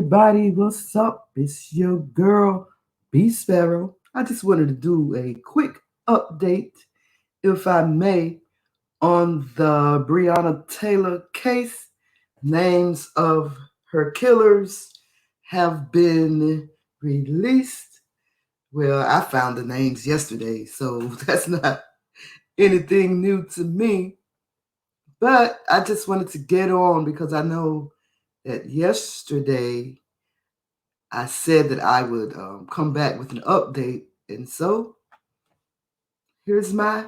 everybody, what's up? It's your girl, BeeSparrow. I just wanted to do a quick update, if I may, on the Breonna Taylor case. Names of her killers have been released. Well, I found the names yesterday, so that's not anything new to me. But I just wanted to get on because I know that yesterday I said that I would come back with an update. And so here's my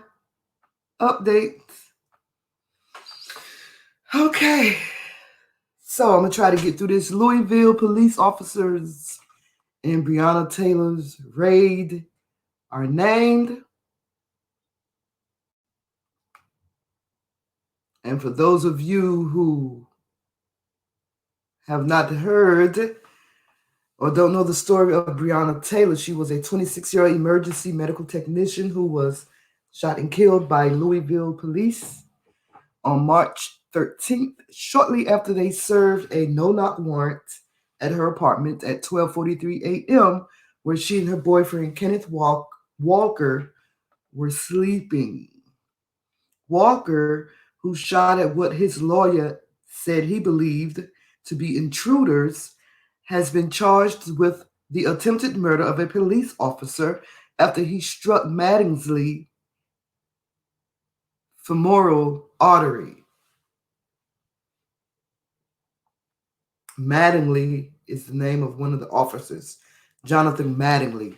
update. Okay. So I'm going to try to get through this. Louisville police officers in Breonna Taylor's raid are named. And for those of you who have not heard or don't know the story of Breonna Taylor, she was a 26-year-old emergency medical technician who was shot and killed by Louisville police on March 13th, shortly after they served a no-knock warrant at her apartment at 12:43 a.m., where she and her boyfriend, Kenneth Walker, were sleeping. Walker, who shot at what his lawyer said he believed to be intruders, has been charged with the attempted murder of a police officer after he struck Mattingly femoral artery. Mattingly is the name of one of the officers, Jonathan Mattingly.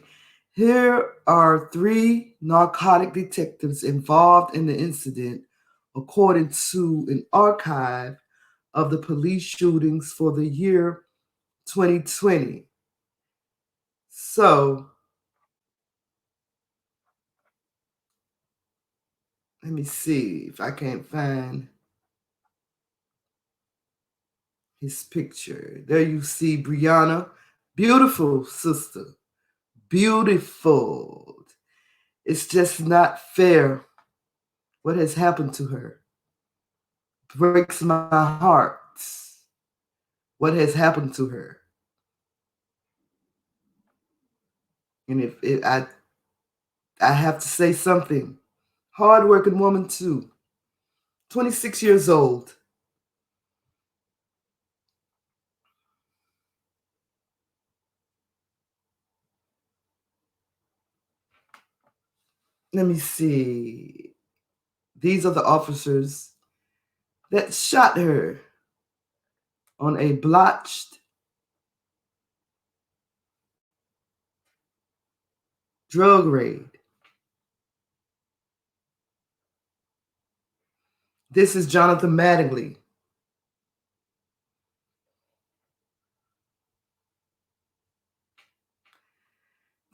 Here are 3 narcotic detectives involved in the incident, according to an archive of the police shootings for the year 2020. So, let me see if I can't find his picture. There you see Breonna. Beautiful sister. Beautiful. It's just not fair what has happened to her. Breaks my heart what has happened to her. And if I have to say something. Hardworking woman too. 26 years old. Let me see. These are the officers that shot her on a blotched drug raid. This is Jonathan Mattingly.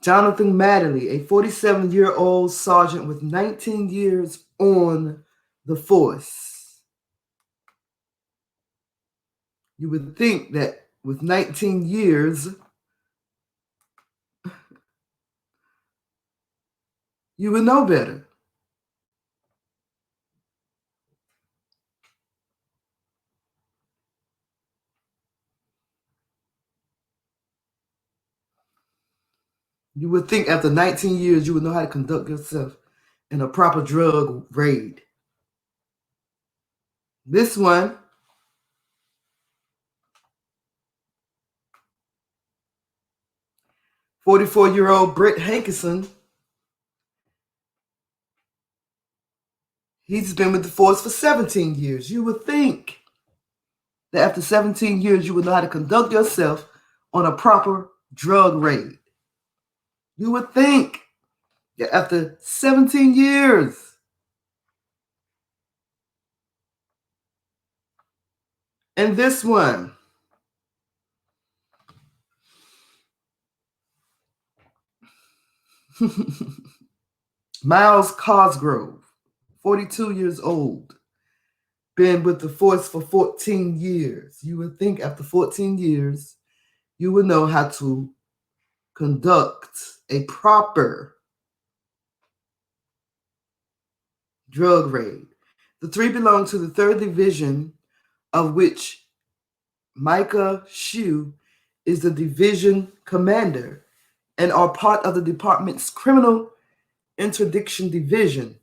Jonathan Mattingly, a 47-year-old sergeant with 19 years on the force. You would think that with 19 years, you would know better. You would think after 19 years, you would know how to conduct yourself in a proper drug raid. This one, 44-year-old Brett Hankison, he's been with the force for 17 years. You would think that after 17 years, you would know how to conduct yourself on a proper drug raid. You would think that after 17 years, and this one, MylesCosgrove, 42 years old, been with the force for 14 years. You would think after 14 years, you would know how to conduct a proper drug raid. The 3 belong to the 3rd Division, of which Micah Shue is the division commander and are part of the department's criminal interdiction division.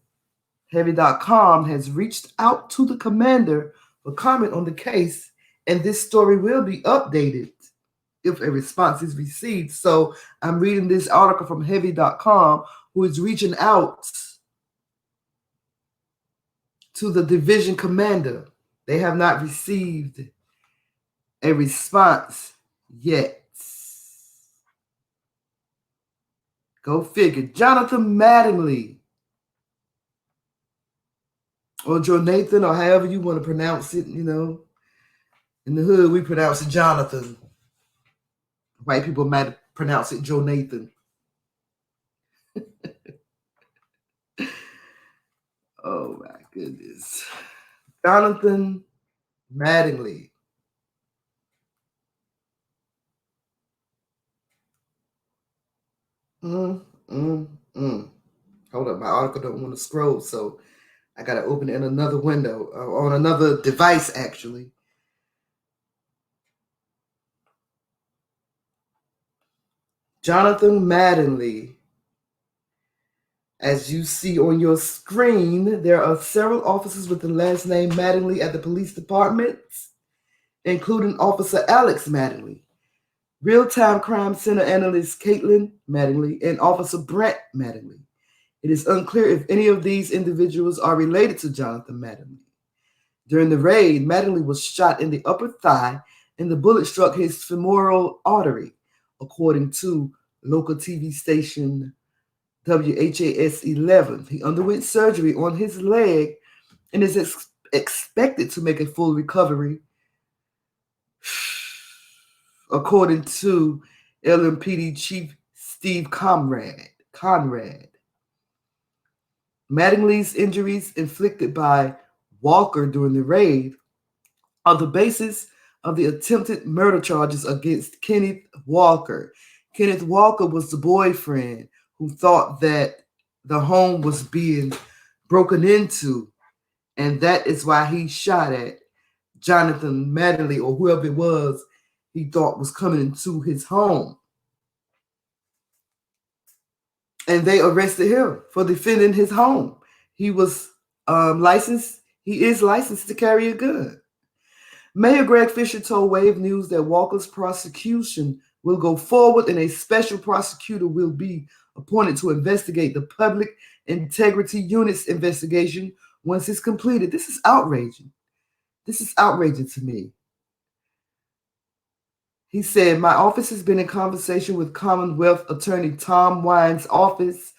Heavy.com has reached out to the commander for comment on the case, and this story will be updated if a response is received. So I'm reading this article from Heavy.com, who is reaching out to the division commander. They have not received a response yet. Go figure. Jonathan Mattingly, or Jonathan, or however you want to pronounce it, you know. In the hood, we pronounce it Jonathan. White people might pronounce it Jonathan. Oh my goodness. Jonathan Mattingly. Hold up, my article don't want to scroll, so I gotta open it in another window, on another device actually. Jonathan Mattingly. As you see on your screen, there are several officers with the last name Mattingly at the police department, including Officer Alex Mattingly, Real-Time Crime Center Analyst Caitlin Mattingly, and Officer Brent Mattingly. It is unclear if any of these individuals are related to Jonathan Mattingly. During the raid, Mattingly was shot in the upper thigh, and the bullet struck his femoral artery, according to local TV station WHAS 11. He underwent surgery on his leg and is expected to make a full recovery, according to LMPD Chief Steve Conrad. Mattingly's injuries inflicted by Walker during the raid are the basis of the attempted murder charges against Kenneth Walker. Kenneth Walker was the boyfriend who thought that the home was being broken into, and that is why he shot at Jonathan Mattingly, or whoever it was he thought was coming into his home. And they arrested him for defending his home. He was licensed. He is licensed to carry a gun. Mayor Greg Fisher told Wave News that Walker's prosecution will go forward and a special prosecutor will be appointed to investigate the Public Integrity Unit's investigation once it's completed. This is outraging. This is outrageous to me. He said, my office has been in conversation with Commonwealth Attorney Tom Wine's office.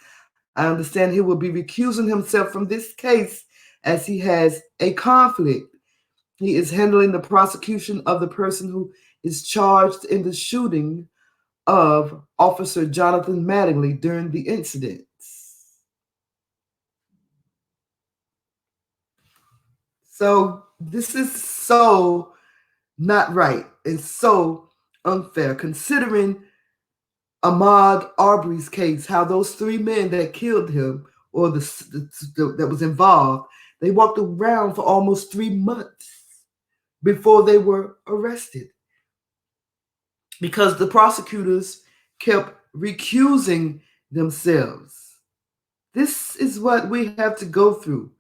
I understand he will be recusing himself from this case as he has a conflict. He is handling the prosecution of the person who is charged in the shooting of Officer Jonathan Mattingly during the incident. So this is so not right and so unfair, considering Ahmaud Arbery's case, how those three men that killed him, or that was involved, they walked around for almost 3 months before they were arrested because the prosecutors kept recusing themselves. This is what we have to go through.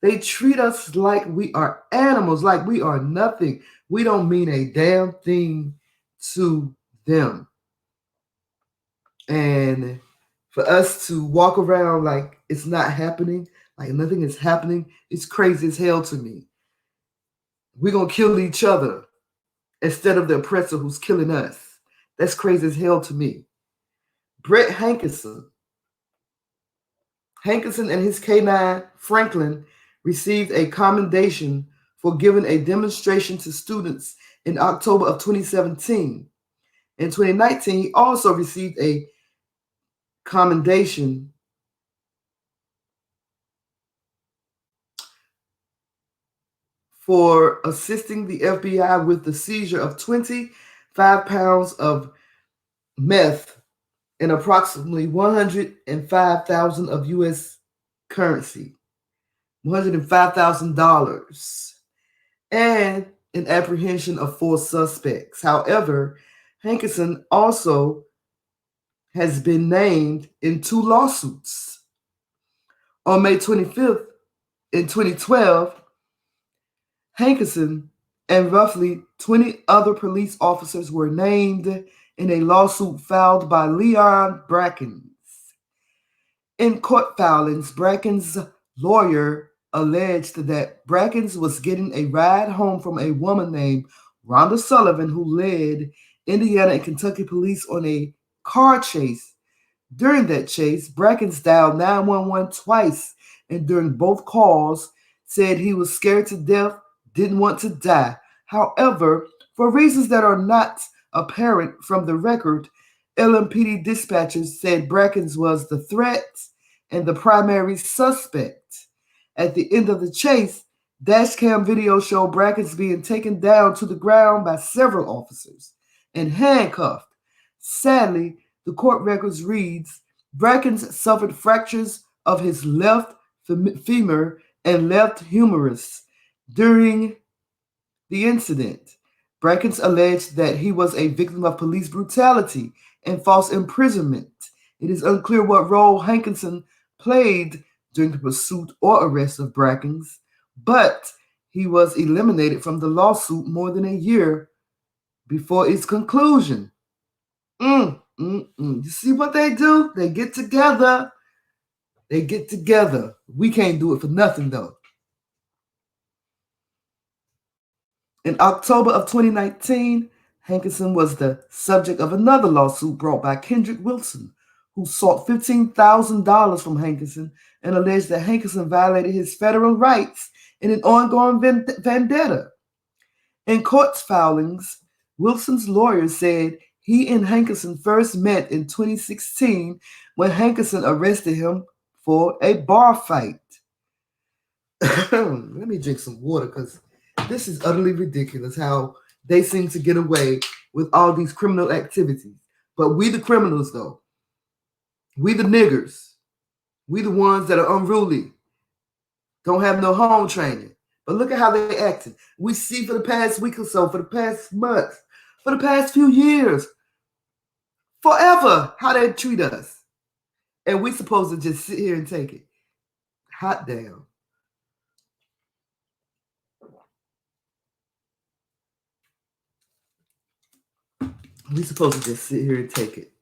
They treat us like we are animals, like we are nothing. We don't mean a damn thing to them. And for us to walk around like it's not happening, like nothing is happening, it's crazy as hell to me. We're going to kill each other instead of the oppressor who's killing us. That's crazy as hell to me. Brett Hankison and his K9 Franklin received a commendation for giving a demonstration to students in October of 2017. In 2019, he also received a commendation for assisting the FBI with the seizure of 25 pounds of meth and approximately $105,000 of U.S. currency, $105,000, and an apprehension of 4 suspects. However, Hankison also has been named in 2 lawsuits. On May 25th, in 2012, Hankison and roughly 20 other police officers were named in a lawsuit filed by Leon Brackens. In court filings, Brackens' lawyer alleged that Brackens was getting a ride home from a woman named Rhonda Sullivan, who led Indiana and Kentucky police on a car chase. During that chase, Brackens dialed 911 twice, and during both calls, said he was scared to death, didn't want to die. However, for reasons that are not apparent from the record, LMPD dispatchers said Brackens was the threat and the primary suspect. At the end of the chase, dashcam video showed Brackens being taken down to the ground by several officers and handcuffed. Sadly, the court records reads, Brackens suffered fractures of his left femur and left humerus during the incident. Brackens alleged that he was a victim of police brutality and false imprisonment. It is unclear what role Hankison played during the pursuit or arrest of Brackens, but he was eliminated from the lawsuit more than a year before its conclusion. You see what they do? They get together. They get together. We can't do it for nothing, though. In October of 2019, Hankison was the subject of another lawsuit brought by Kendrick Wilson, who sought $15,000 from Hankison and alleged that Hankison violated his federal rights in an ongoing vendetta. In court filings, Wilson's lawyer said he and Hankison first met in 2016 when Hankison arrested him for a bar fight. Let me drink some water because this is utterly ridiculous how they seem to get away with all these criminal activities. But we the criminals, though. We the niggers. We the ones that are unruly. Don't have no home training. But look at how they acting. We see for the past week or so, for the past month, for the past few years, forever, how they treat us. And we supposed to just sit here and take it. Hot damn. We supposed to just sit here and take it.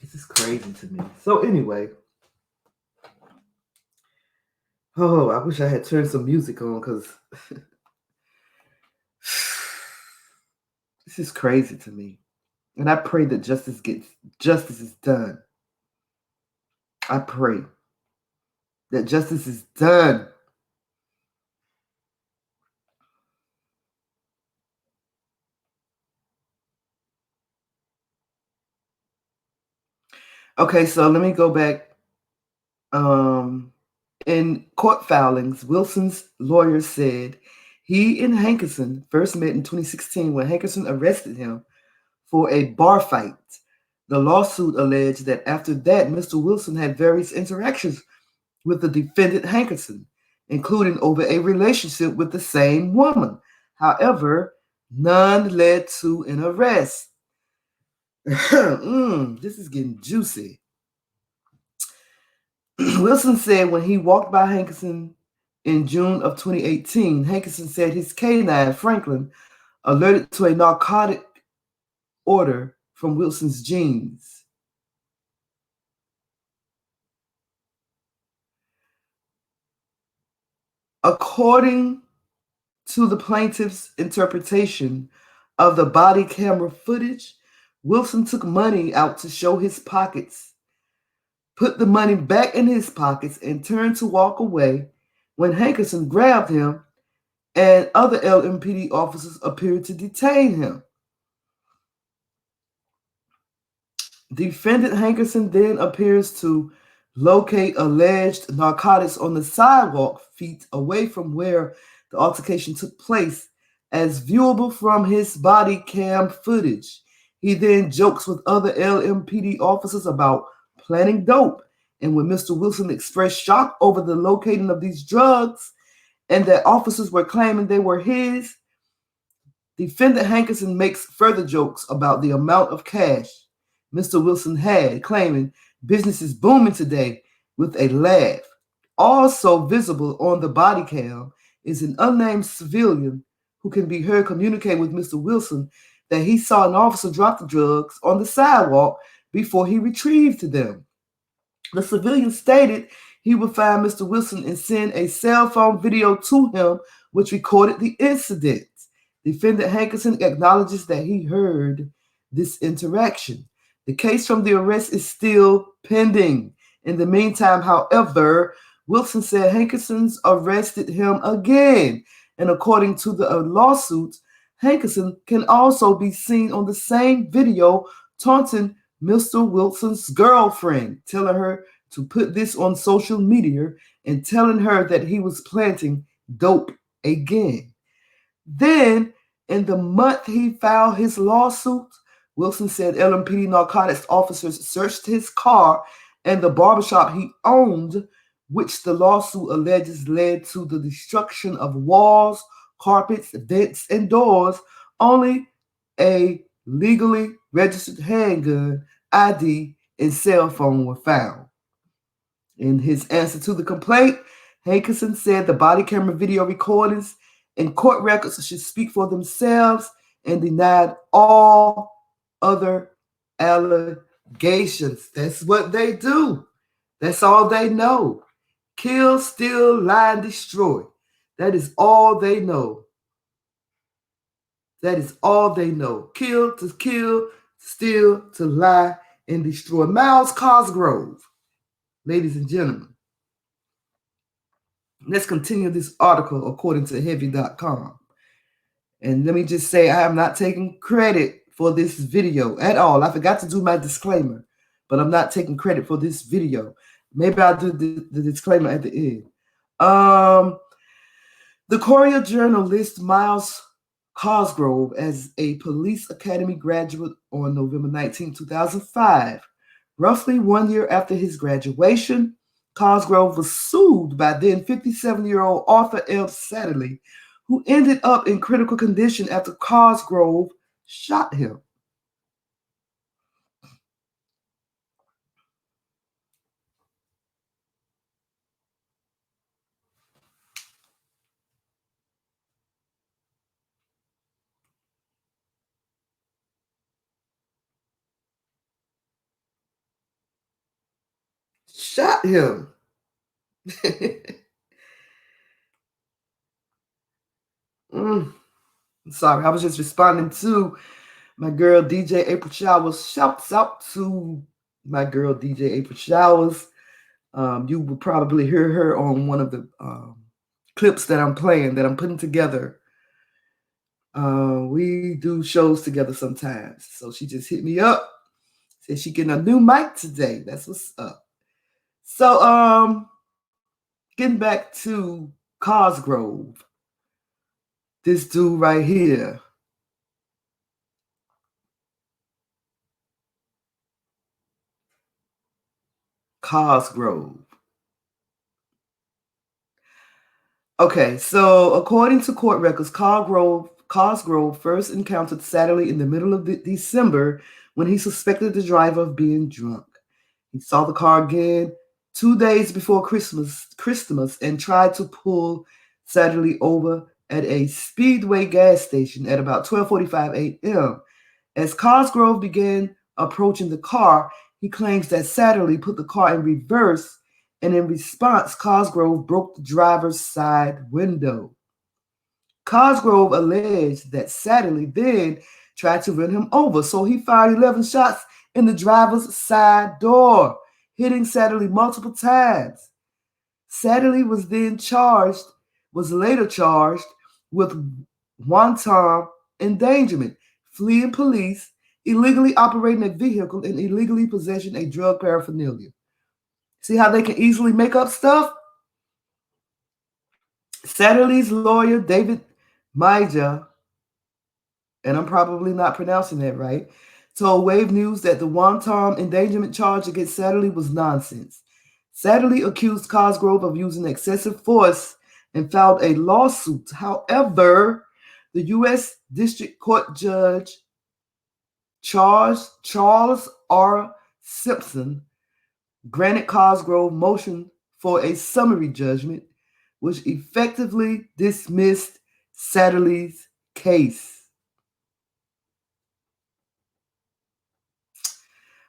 This is crazy to me. So anyway, I wish I had turned some music on because this is crazy to me. And I pray that justice is done. I pray that justice is done. Okay, so let me go back. In court filings, Wilson's lawyer said he and Hankison first met in 2016 when Hankison arrested him for a bar fight. The lawsuit alleged that after that, Mr. Wilson had various interactions with the defendant Hankison, including over a relationship with the same woman. However, none led to an arrest. This is getting juicy. Wilson said when he walked by Hankison in June of 2018, Hankison said his canine, Franklin, alerted to a narcotic odor from Wilson's jeans. According to the plaintiff's interpretation of the body camera footage, Wilson took money out to show his pockets, put the money back in his pockets, and turned to walk away when Hankison grabbed him and other LMPD officers appeared to detain him. Defendant Hankison then appears to locate alleged narcotics on the sidewalk feet away from where The altercation took place as viewable from his body cam footage. He then jokes with other LMPD officers about planting dope. And when Mr. Wilson expressed shock over the locating of these drugs and that officers were claiming they were his, defendant Hankison makes further jokes about the amount of cash Mr. Wilson had, claiming business is booming today with a laugh. Also visible on the body cam is an unnamed civilian who can be heard communicate with Mr. Wilson that he saw an officer drop the drugs on the sidewalk before he retrieved them. The civilian stated he would find Mr. Wilson and send a cell phone video to him, which recorded the incident. Defendant Hankison acknowledges that he heard this interaction. The case from the arrest is still pending. In the meantime, however, Wilson said Hankison's arrested him again. And according to the lawsuit, Hankison can also be seen on the same video taunting Mr. Wilson's girlfriend, telling her to put this on social media and telling her that he was planting dope again. Then, in the month he filed his lawsuit, Wilson said LMPD narcotics officers searched his car and the barbershop he owned, which the lawsuit alleges led to the destruction of walls, carpets, vents, and doors. Only a legally registered handgun, ID, and cell phone were found. In his answer to the complaint, Hankison said the body camera video recordings and court records should speak for themselves and denied all other allegations. That's what they do. That's all they know. Kill, steal, lie, and destroy. That is all they know. That is all they know. Kill, steal, to lie, and destroy. MylesCosgrove, ladies and gentlemen. Let's continue this article according to Heavy.com. And let me just say, I am not taking credit for this video at all. I forgot to do my disclaimer, but I'm not taking credit for this video. Maybe I'll do the disclaimer at the end. The Courier Journal lists MylesCosgrove as a police academy graduate on November 19, 2005. Roughly 1 year after his graduation, Cosgrove was sued by then 57-year-old Arthur L. Satterley, who ended up in critical condition after Cosgrove shot him. Shot him. Sorry, I was just responding to my girl DJ April Showers. Shouts out to my girl DJ April Showers. You will probably hear her on one of the clips that I'm playing, that I'm putting together. We do shows together sometimes. So she just hit me up. Said she getting a new mic today. That's what's up. So getting back to Cosgrove. This dude right here. Cosgrove. Okay, so according to court records, Cosgrove first encountered Satterley in the middle of December when he suspected the driver of being drunk. He saw the car again 2 days before Christmas and tried to pull Satterley over at a Speedway gas station at about 12:45 a.m. As Cosgrove began approaching the car, he claims that Satterley put the car in reverse, and in response, Cosgrove broke the driver's side window. Cosgrove alleged that Satterley then tried to run him over, so he fired 11 shots in the driver's side door, hitting Satterley multiple times. Satterley was later charged with wanton endangerment, fleeing police, illegally operating a vehicle, and illegally possessing a drug paraphernalia. See how they can easily make up stuff? Satterley's lawyer, David Maja, and I'm probably not pronouncing that right, told Wave News that the one-time endangerment charge against Satterley was nonsense. Satterley accused Cosgrove of using excessive force and filed a lawsuit. However, the U.S. District Court Judge Charles R. Simpson granted Cosgrove motion for a summary judgment, which effectively dismissed Satterley's case.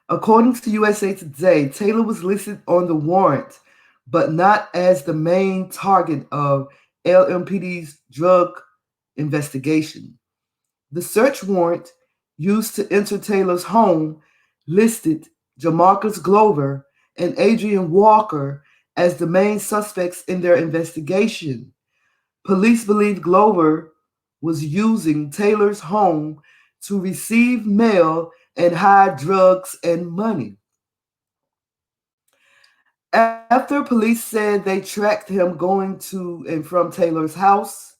According to USA Today, Taylor was listed on the warrant, but not as the main target of LMPD's drug investigation. The search warrant used to enter Taylor's home listed Jamarcus Glover and Adrian Walker as the main suspects in their investigation. Police believe Glover was using Taylor's home to receive mail and hide drugs and money. After police said they tracked him going to and from Taylor's house,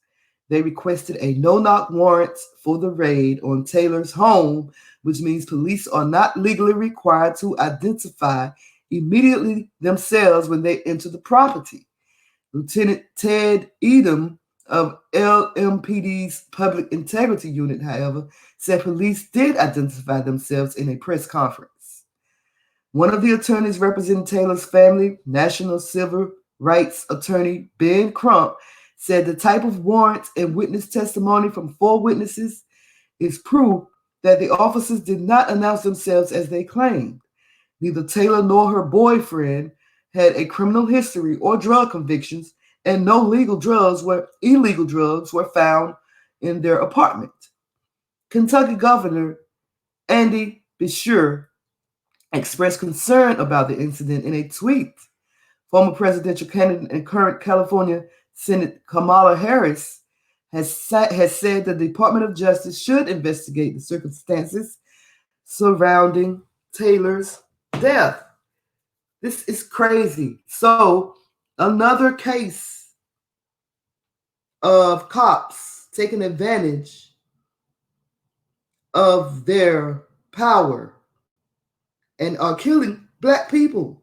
they requested a no-knock warrant for the raid on Taylor's home, which means police are not legally required to identify immediately themselves when they enter the property. Lieutenant Ted Edom of LMPD's Public Integrity Unit, however, said police did identify themselves in a press conference. One of the attorneys representing Taylor's family, National Civil Rights Attorney Ben Crump, said the type of warrant and witness testimony from 4 witnesses is proof that the officers did not announce themselves as they claimed. Neither Taylor nor her boyfriend had a criminal history or drug convictions, and no illegal drugs were found in their apartment. Kentucky Governor Andy Beshear expressed concern about the incident in a tweet. Former presidential candidate and current California Senate Kamala Harris has said the Department of Justice should investigate the circumstances surrounding Taylor's death. This is crazy. So, another case of cops taking advantage of their power and are killing Black people.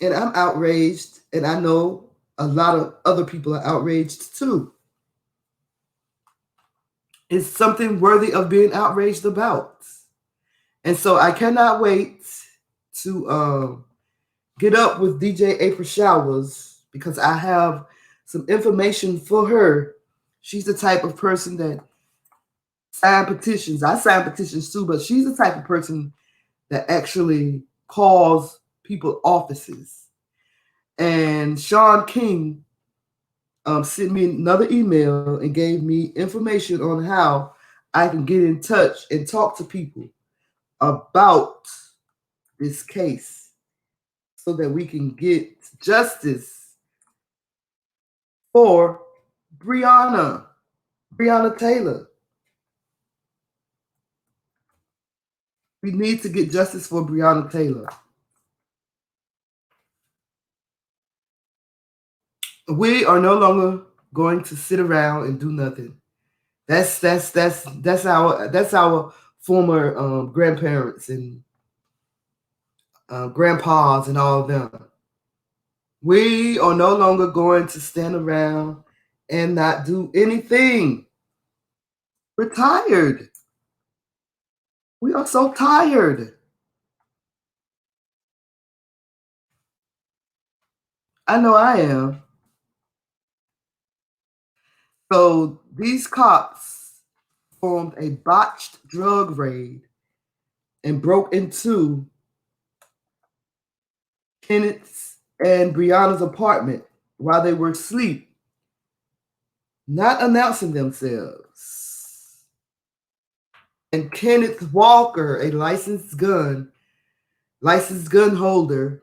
And I'm outraged, and I know a lot of other people are outraged too. It's something worthy of being outraged about. And so I cannot wait to get up with DJ April Showers, because I have some information for her. She's the type of person that sign petitions. I sign petitions too, but she's the type of person that actually calls people offices. And Sean King sent me another email and gave me information on how I can get in touch and talk to people about this case so that we can get justice for Breonna Taylor. We need to get justice for Breonna Taylor. We are no longer going to sit around and do nothing. That's our former grandparents and grandpas and all of them. We are no longer going to stand around and not do anything. We're tired. We are so tired. I know I am. So these cops formed a botched drug raid and broke into Kenneth's and Breonna's apartment while they were asleep, not announcing themselves. And Kenneth Walker, a licensed gun holder,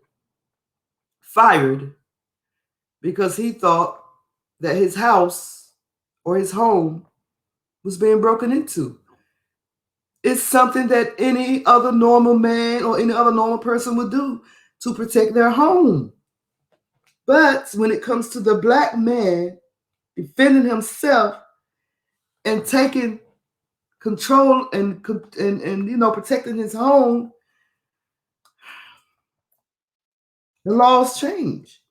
fired because he thought that his house or his home was being broken into. It's something that any other normal man or any other normal person would do to protect their home. But when it comes to the black man defending himself and taking control and protecting his home, the laws change.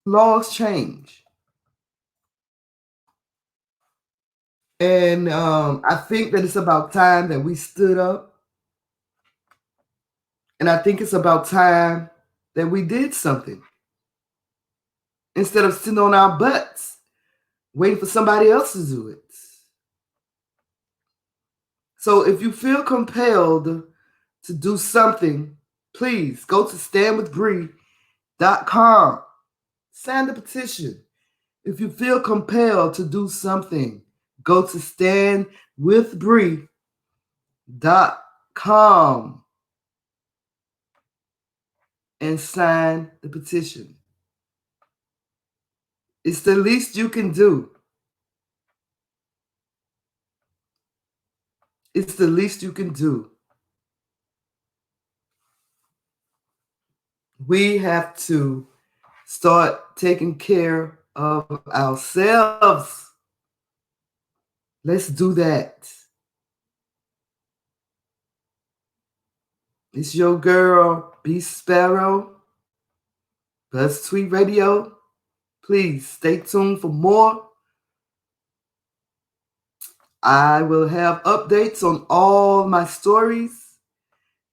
Laws change. And I think that it's about time that we stood up. And I think it's about time that we did something. Instead of sitting on our butts, waiting for somebody else to do it. So if you feel compelled to do something, please go to StandWithBre.com. Sign the petition. If you feel compelled to do something, go to StandWithBre.com and sign the petition. It's the least you can do. It's the least you can do. We have to start taking care of ourselves. Let's do that. It's your girl, BeeSparrow, BuzzzTweet Radio. Please stay tuned for more. I will have updates on all my stories,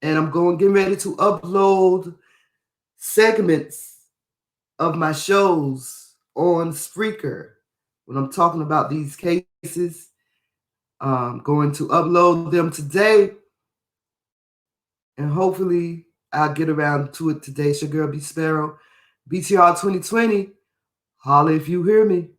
and I'm getting ready to upload segments of my shows on Spreaker when I'm talking about these cases. I'm going to upload them today, and hopefully I'll get around to it today. It's your girl, BeeSparrow, BTR 2020. Holla if you hear me.